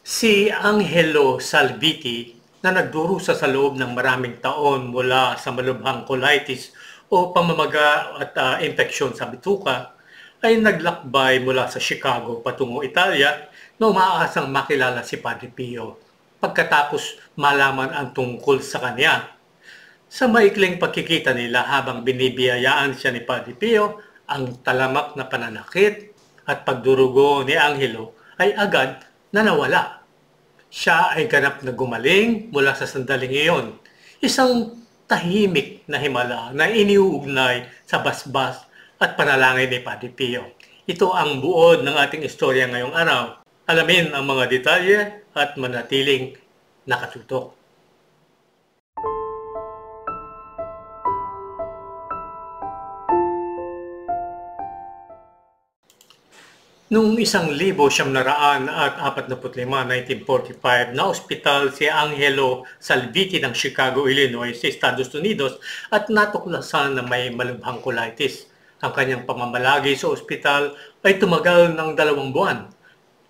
Si Angelo Salviti na nagdurusa sa loob ng maraming taon mula sa malubhang colitis o pamamaga at impeksyon sa bituka ay naglakbay mula sa Chicago patungo Italia na umaasang makilala si Padre Pio pagkatapos malaman ang tungkol sa kanya. Sa maikling pagkikita nila habang binibiyayaan siya ni Padre Pio, ang talamak na pananakit at pagdurugo ni Angelo ay agad na nawala. Siya ay ganap na gumaling mula sa sandaling iyon. Isang tahimik na himala na iniuugnay sa basbas at panalangin ni Padre Pio. Ito ang buod ng ating istorya ngayong araw. Alamin ang mga detalye at manatiling nakatutok. Noong 1945, na ospital si Angelo Salviti ng Chicago, Illinois sa Estados Unidos at natuklasan na may malubhang colitis. Ang kanyang pamamalagi sa ospital ay tumagal ng 2 buwan.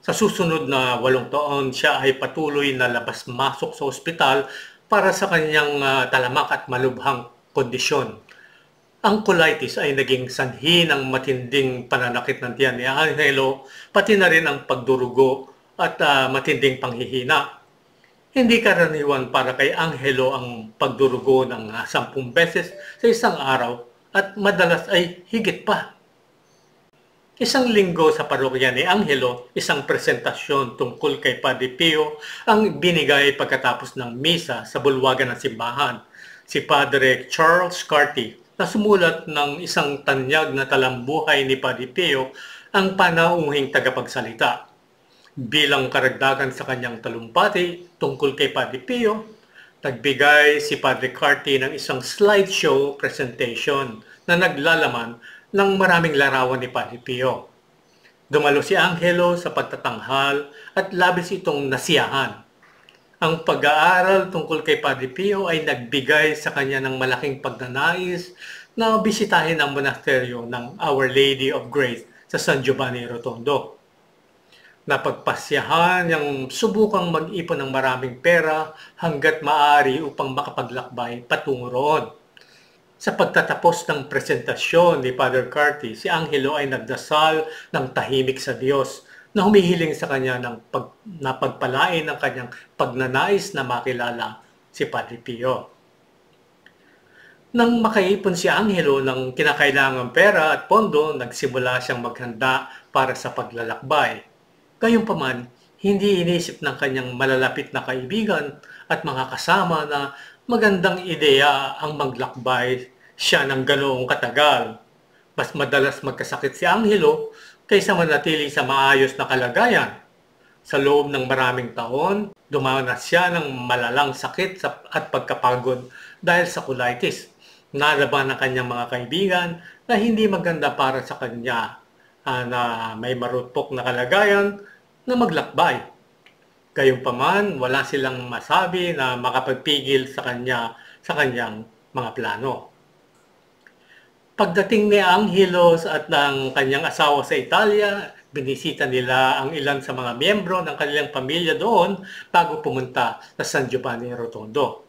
Sa susunod na 8 taon, siya ay patuloy na labas-masok sa ospital para sa kanyang talamak at malubhang kondisyon. Ang colitis ay naging sanhi ng matinding pananakit ng tiyan ni Angelo, pati na rin ang pagdurugo at matinding panghihina. Hindi karaniwan para kay Angelo ang pagdurugo ng 10 beses sa isang araw at madalas ay higit pa. Isang linggo sa parokya ni Angelo, isang presentasyon tungkol kay Padre Pio ang binigay pagkatapos ng misa sa bulwagan ng simbahan. Si Padre Charles Carty na sumulat ng isang tanyag na talambuhay ni Padre Pio ang panauhing tagapagsalita. Bilang karagdagan sa kanyang talumpati tungkol kay Padre Pio, nagbigay si Padre Carty ng isang slideshow presentation na naglalaman ng maraming larawan ni Padre Pio. Dumalo si Angelo sa pagtatanghal at labis itong nasiyahan. Ang pag-aaral tungkol kay Padre Pio ay nagbigay sa kanya ng malaking pagnanais na bisitahin ang monasteryo ng Our Lady of Grace sa San Giovanni Rotondo. Napagpasyahan niyang subukang mag-ipon ng maraming pera hanggat maaari upang makapaglakbay patungo roon. Sa pagtatapos ng presentasyon ni Padre Carty, si Angelo ay nagdasal ng tahimik sa Diyos na humihiling sa kanya ng pagpalain ng kanyang pagnanais na makilala si Padre Pio. Nang makaipon si Angelo ng kinakailangang pera at pondo, nagsimula siyang maghanda para sa paglalakbay. Gayunpaman, hindi inisip ng kanyang malalapit na kaibigan at mga kasama na magandang ideya ang maglakbay siya ng ganoong katagal. Mas madalas magkasakit si Angelo kaysa manatili sa maayos na kalagayan. Sa loob ng maraming taon, dumanas siya ng malalang sakit at pagkapagod dahil sa colitis. Nalaban ng kanyang mga kaibigan na hindi maganda para sa kanya na may marupok na kalagayan na maglakbay. Gayunpaman, wala silang masabi na makapagpigil sa kanyang mga plano. Pagdating ni Angelos at ng kanyang asawa sa Italia, binisita nila ang ilan sa mga miyembro ng kanilang pamilya doon bago pumunta sa San Giovanni Rotondo.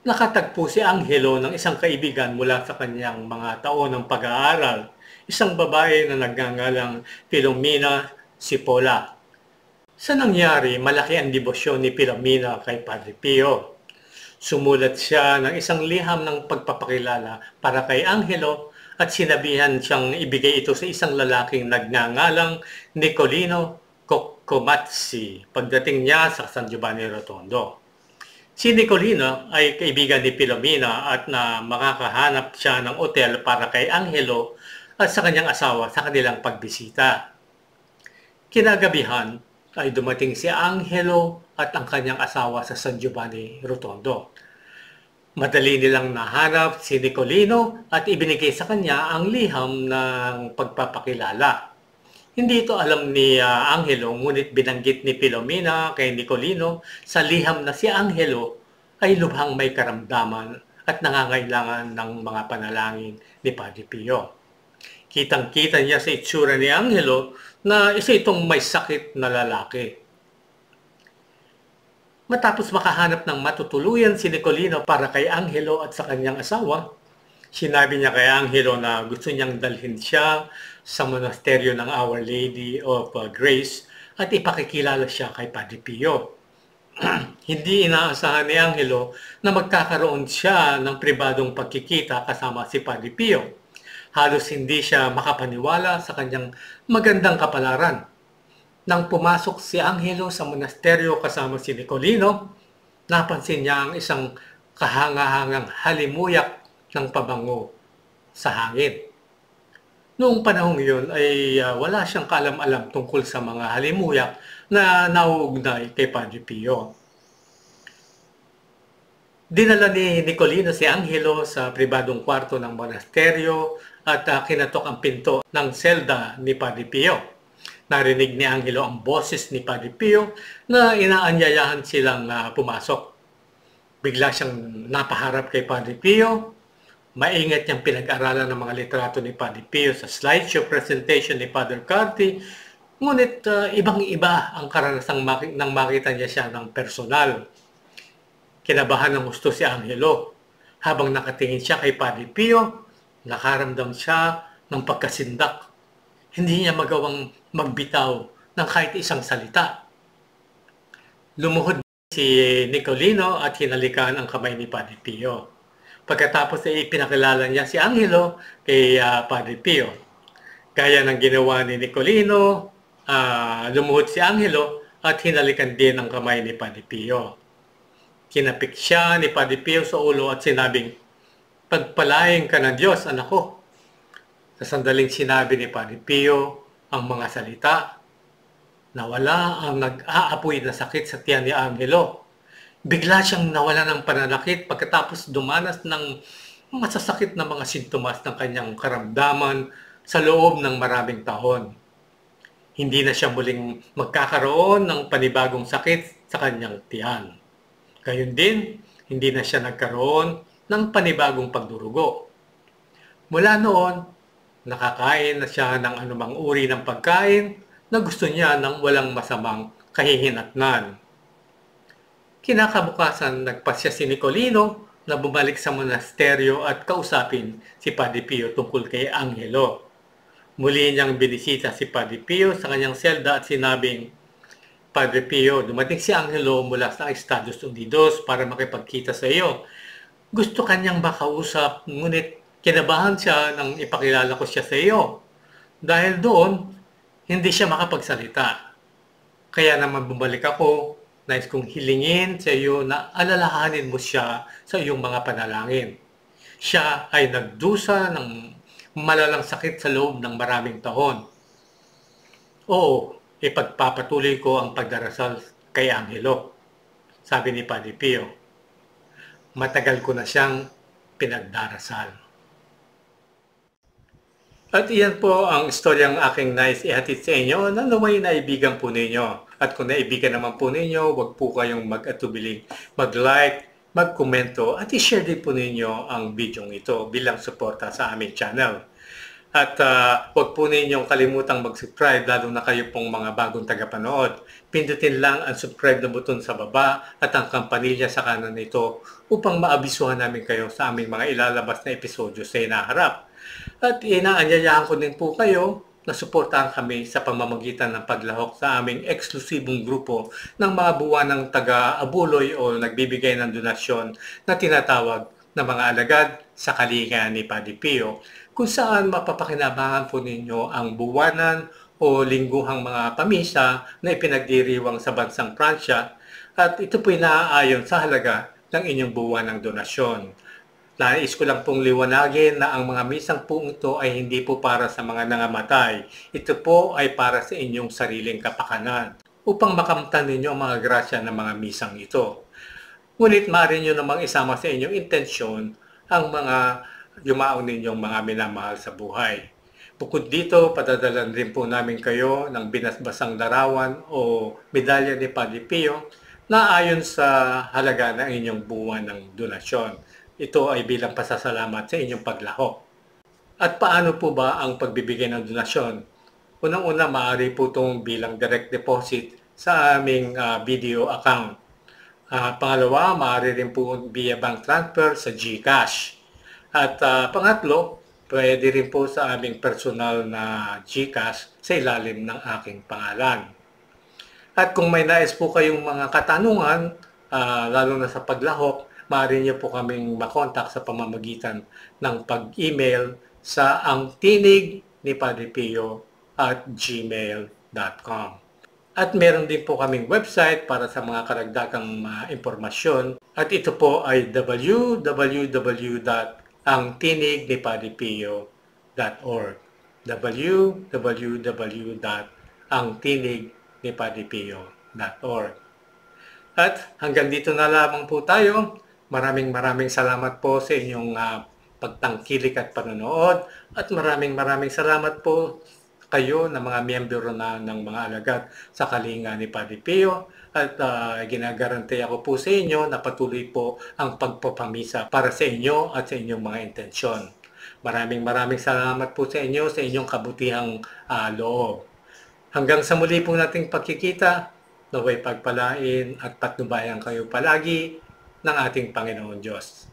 Nakatagpo si Angelo ng isang kaibigan mula sa kanyang mga taon ng pag-aaral, isang babae na nagngangalang Filomena Cipolla. Sa nangyari, malaki ang debosyon ni Filomena kay Padre Pio. Sumulat siya ng isang liham ng pagpapakilala para kay Angelo at sinabihan siyang ibigay ito sa isang lalaking nagngangalang Nicolino Coccomazzi pagdating niya sa San Giovanni Rotondo. Si Nicolino ay kaibigan ni Filomena at na makakahanap siya ng hotel para kay Angelo at sa kanyang asawa sa kanilang pagbisita. Kinagabihan ay dumating si Angelo at ang kanyang asawa sa San Giovanni Rotondo. Madali nilang nahanap si Nicolino at ibinigay sa kanya ang liham ng pagpapakilala. Hindi ito alam ni Angelo, ngunit binanggit ni Filomena kay Nicolino sa liham na si Angelo ay lubhang may karamdaman at nangangailangan ng mga panalangin ni Padre Pio. Kitang-kita niya sa itsura ni Angelo na isa itong may sakit na lalaki. Matapos makahanap ng matutuluyan si Nicolino para kay Angelo at sa kanyang asawa, sinabi niya kay Angelo na gusto niyang dalhin siya sa monasteryo ng Our Lady of Grace at ipakikilala siya kay Padre Pio. Hindi inaasahan ni Angelo na magkakaroon siya ng pribadong pagkikita kasama si Padre Pio. Halos hindi siya makapaniwala sa kanyang magandang kapalaran. Nang pumasok si Angelo sa monasteryo kasama si Nicolino, napansin niya ang isang kahangahangang halimuyak ng pabango sa hangin. Noong panahong yun ay wala siyang kaalam-alam tungkol sa mga halimuyak na nauugnay kay Padre Pio. Dinala ni Nicolino si Angelo sa pribadong kwarto ng monasteryo at kinatok ang pinto ng selda ni Padre Pio. Narinig ni Angelo ang boses ni Padre Pio na inaanyayahan silang pumasok. Bigla siyang napaharap kay Padre Pio. Maingat niyang pinag-aralan ng mga litrato ni Padre Pio sa slideshow presentation ni Father Carti. Ngunit ibang-iba ang karanasang nang makita niya siya ng personal. Kinabahan ng gusto si Angelo. Habang nakatingin siya kay Padre Pio, nakaramdam siya ng pagkasindak. Hindi niya magawang magbitaw ng kahit isang salita. Lumuhod si Nicolino at hinalikan ang kamay ni Padre Pio. Pagkatapos ay ipinakilala niya si Angelo kay Padre Pio. Gaya ng ginawa ni Nicolino, lumuhod si Angelo at hinalikan din ang kamay ni Padre Pio. Kinapik siya ni Padre Pio sa ulo at sinabing, "Pagpalain ka ng Diyos, anak ko." Sa sandaling sinabi ni Padre Pio ang mga salita, nawala ang nag-aapoy na sakit sa tiyan ni Angelo. Bigla siyang nawala ng pananakit pagkatapos dumanas ng masasakit na mga sintomas ng kanyang karamdaman sa loob ng maraming taon. Hindi na siya muling magkakaroon ng panibagong sakit sa kanyang tiyan. Gayun din, hindi na siya nagkaroon ng panibagong pagdurugo. Mula noon, nakakain na siya ng anumang uri ng pagkain na gusto niya ng walang masamang kahihinatnan. Kinakabukasan, nagpasya si Nicolino na bumalik sa monasteryo at kausapin si Padre Pio tungkol kay Angelo. Muli niyang binisita si Padre Pio sa kanyang selda at sinabing, "Padre Pio, dumating si Angelo mula sa Estados Unidos para makipagkita sa iyo. Gusto kanyang makausap, ngunit kinabahan siya nang ipakilala ko siya sa iyo. Dahil doon, hindi siya makapagsalita. Kaya naman bumalik ako. Nais kong hilingin sa iyo na alalahanin mo siya sa iyong mga panalangin. Siya ay nagdusa ng malalang sakit sa loob ng maraming taon. Oo, ipagpapatuloy ko ang pagdarasal kay Angelo," sabi ni Padre Pio. "Matagal ko na siyang pinagdarasal." At iyan po ang istoryang aking nais ihatid sa inyo na naway naibigan po ninyo. At kung naibigan naman po ninyo, huwag po kayong mag-atubiling mag-like, mag-komento at i-share din po ninyo ang video ito bilang suporta sa aming channel. At huwag po ninyong kalimutang mag-subscribe lalo na kayo pong mga bagong tagapanood. Pindutin lang ang subscribe na button sa baba at ang kampanilya sa kanan nito upang maabisuhan namin kayo sa aming mga ilalabas na episodyo sa inaharap. At inaanyayahan ko din po kayo na suportahan kami sa pamamagitan ng paglahok sa aming eksklusibong grupo ng mga buwanang taga-abuloy o nagbibigay ng donasyon na tinatawag na mga alagad sa kalinga ni Padre Pio, kung saan mapapakinabangan po ninyo ang buwanan o lingguhang mga pamisa na ipinagdiriwang sa bansang Pransya at ito po naaayon sa halaga ng inyong buwanang donasyon. Nais ko lang pong liwanagin na ang mga misang po ito ay hindi po para sa mga nangamatay. Ito po ay para sa inyong sariling kapakanan upang makamtan ninyo ang mga grasya ng mga misang ito. Ngunit maaari nyo namang isama sa inyong intensyon ang mga yumaong ninyong mga minamahal sa buhay. Bukod dito, padadalan rin po namin kayo ng binasbasang larawan o medalya ni Padre Pio na ayon sa halaga ng inyong buwan ng donasyon. Ito ay bilang pasasalamat sa inyong paglahok. At paano po ba ang pagbibigay ng donasyon? Unang-una, maaari po itong bilang direct deposit sa aming video account. Pangalawa, maaari rin po via bank transfer sa GCash. At pangatlo, pwede rin po sa aming personal na GCash sa ilalim ng aking pangalan. At kung may nais po kayong mga katanungan, lalo na sa paglahok, maaari niyo po kaming makontak sa pamamagitan ng pag-email sa angtinignipadipio@gmail.com. At meron din po kaming website para sa mga karagdagang impormasyon. At ito po ay www.angtinignipadipio.org www.angtinignipadipio.org. At hanggang dito na lamang po tayo. Maraming salamat po sa inyong pagtangkilik at panonood. At maraming salamat po kayo na mga miyembro na ng mga alagad sa Kalinga ni Padre Pio. At ginagaranti ako po sa inyo na patuloy po ang pagpapamisa para sa inyo at sa inyong mga intensyon. Maraming salamat po sa inyo, sa inyong kabutihang loob. Hanggang sa muli po nating pagkikita, naway pagpalain at patnubayan kayo palagi ng ating Panginoon Diyos.